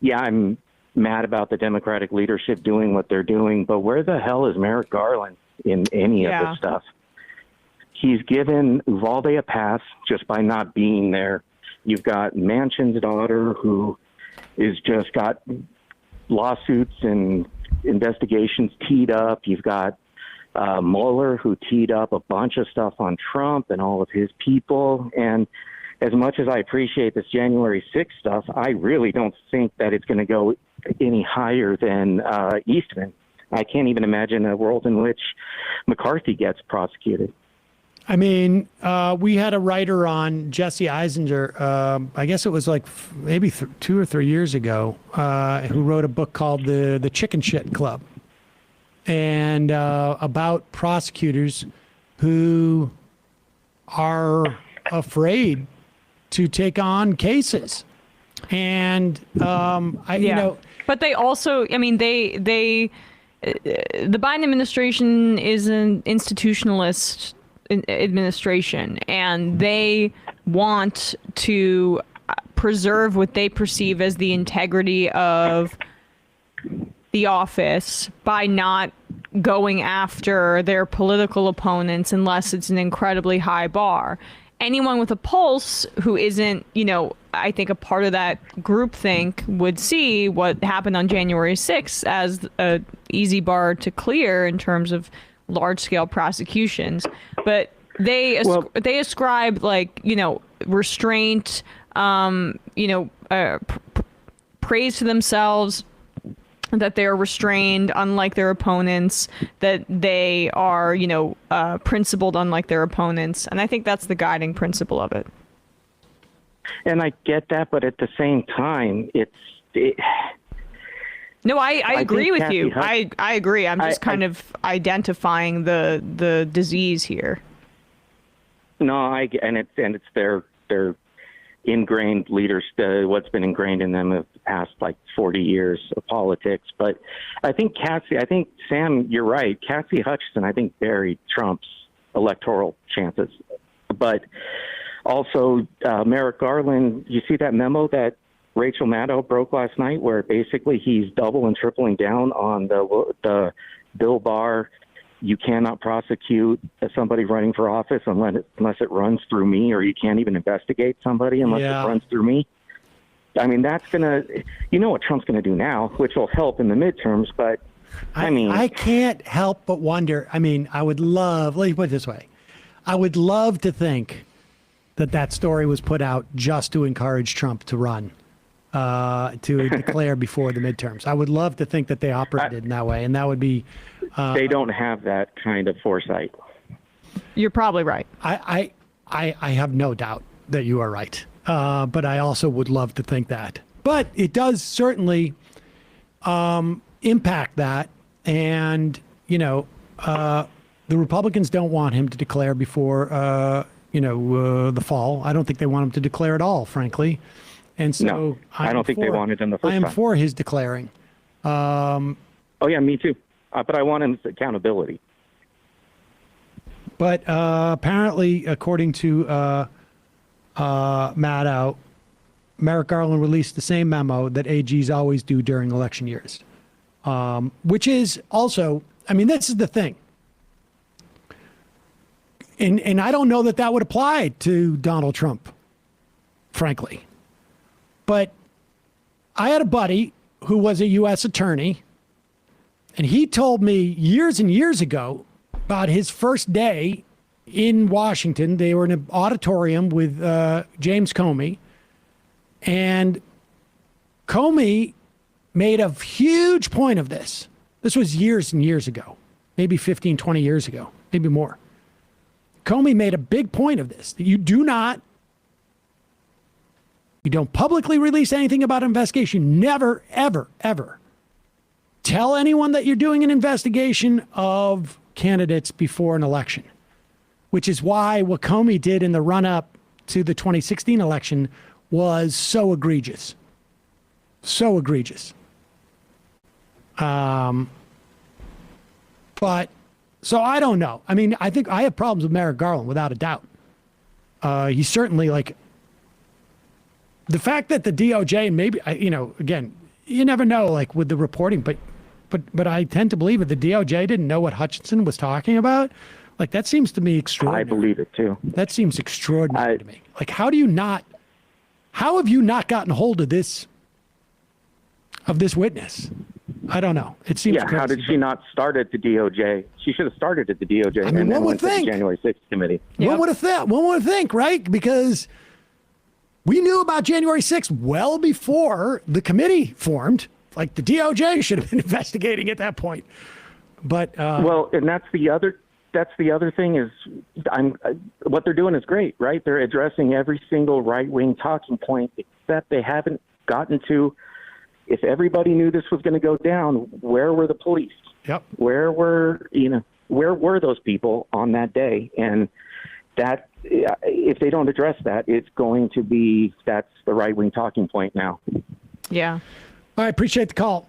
Yeah, I'm mad about the Democratic leadership doing what they're doing, but where the hell is Merrick Garland in any of this stuff? He's given Uvalde a pass just by not being there. You've got Manchin's daughter, who is just got lawsuits and investigations teed up. You've got Mueller, who teed up a bunch of stuff on Trump and all of his people. And as much as I appreciate this January 6th stuff, I really don't think that it's going to go any higher than Eastman. I can't even imagine a world in which McCarthy gets prosecuted. I mean, we had a writer on, Jesse Eisinger, I guess it was like maybe 2 or 3 years ago, who wrote a book called The Chicken Shit Club, and about prosecutors who are afraid to take on cases. And, you know. But they also, I mean, the Biden administration is an institutionalist administration, and they want to preserve what they perceive as the integrity of the office by not going after their political opponents unless it's an incredibly high bar. Anyone with a pulse who isn't, you know, I think a part of that groupthink would see what happened on January 6th as a easy bar to clear in terms of large-scale prosecutions. But they ascribe, like, you know, restraint, praise to themselves, that they're restrained unlike their opponents, that they are, you know, principled unlike their opponents. And I think that's the guiding principle of it. And I get that, but at the same time, No, I agree with you. I agree. I'm just kind of identifying the disease here. No, and it's their ingrained leaders, what's been ingrained in them of the past like 40 years of politics. But I think Sam, you're right. Cassie Hutchinson, I think, buried Trump's electoral chances. But also Merrick Garland, you see that memo that Rachel Maddow broke last night, where basically he's double and tripling down on the Bill Barr, you cannot prosecute somebody running for office unless it runs through me, or you can't even investigate somebody unless it runs through me. I mean, that's you know what Trump's going to do now, which will help in the midterms, but I can't help but wonder. I mean, let me put it this way. I would love to think that story was put out just to encourage Trump to run, to declare before the midterms. I would love to think that they operated in that way, and that would be... they don't have that kind of foresight. You're probably right. I have no doubt that you are right, but I also would love to think that. But it does certainly impact that, and, you know, the Republicans don't want him to declare before, the fall. I don't think they want him to declare at all, frankly. And so no, I don't think they wanted him the first time. I am for his declaring. Oh, yeah, me too. But I want his accountability. But apparently, according to Maddow, Merrick Garland released the same memo that AGs always do during election years, which is also, I mean, this is the thing. And I don't know that would apply to Donald Trump, frankly. But I had a buddy who was a U.S. attorney, and he told me years and years ago about his first day in Washington. They were in an auditorium with James Comey, and Comey made a huge point of this. This was years and years ago, maybe 15, 20 years ago, maybe more. Comey made a big point of this, that you don't publicly release anything about an investigation. Never, ever, ever tell anyone that you're doing an investigation of candidates before an election, which is why what Comey did in the run-up to the 2016 election was so egregious. So egregious. So I don't know. I mean, I think I have problems with Merrick Garland, without a doubt. He's certainly, like, the fact that the DOJ, and maybe, again, you never know, like with the reporting, but I tend to believe that the DOJ didn't know what Hutchinson was talking about. Like, that seems to me extraordinary. I believe it too. That seems extraordinary to me. Like, how have you not gotten hold of this witness? I don't know. It seems crazy. How did she not start at the DOJ? She should have started at the DOJ I mean, and then one would went to the think. January 6th committee. One would think, right? Because we knew about January 6th well before the committee formed. Like, the DOJ should have been investigating at that point. But well, and that's the other thing is what they're doing is great, right? They're addressing every single right-wing talking point, except they haven't gotten to, if everybody knew this was going to go down, where were the police? Yep. Where were those people on that day? And that, if they don't address that, it's going to be, that's the right-wing talking point now. Yeah. I appreciate the call.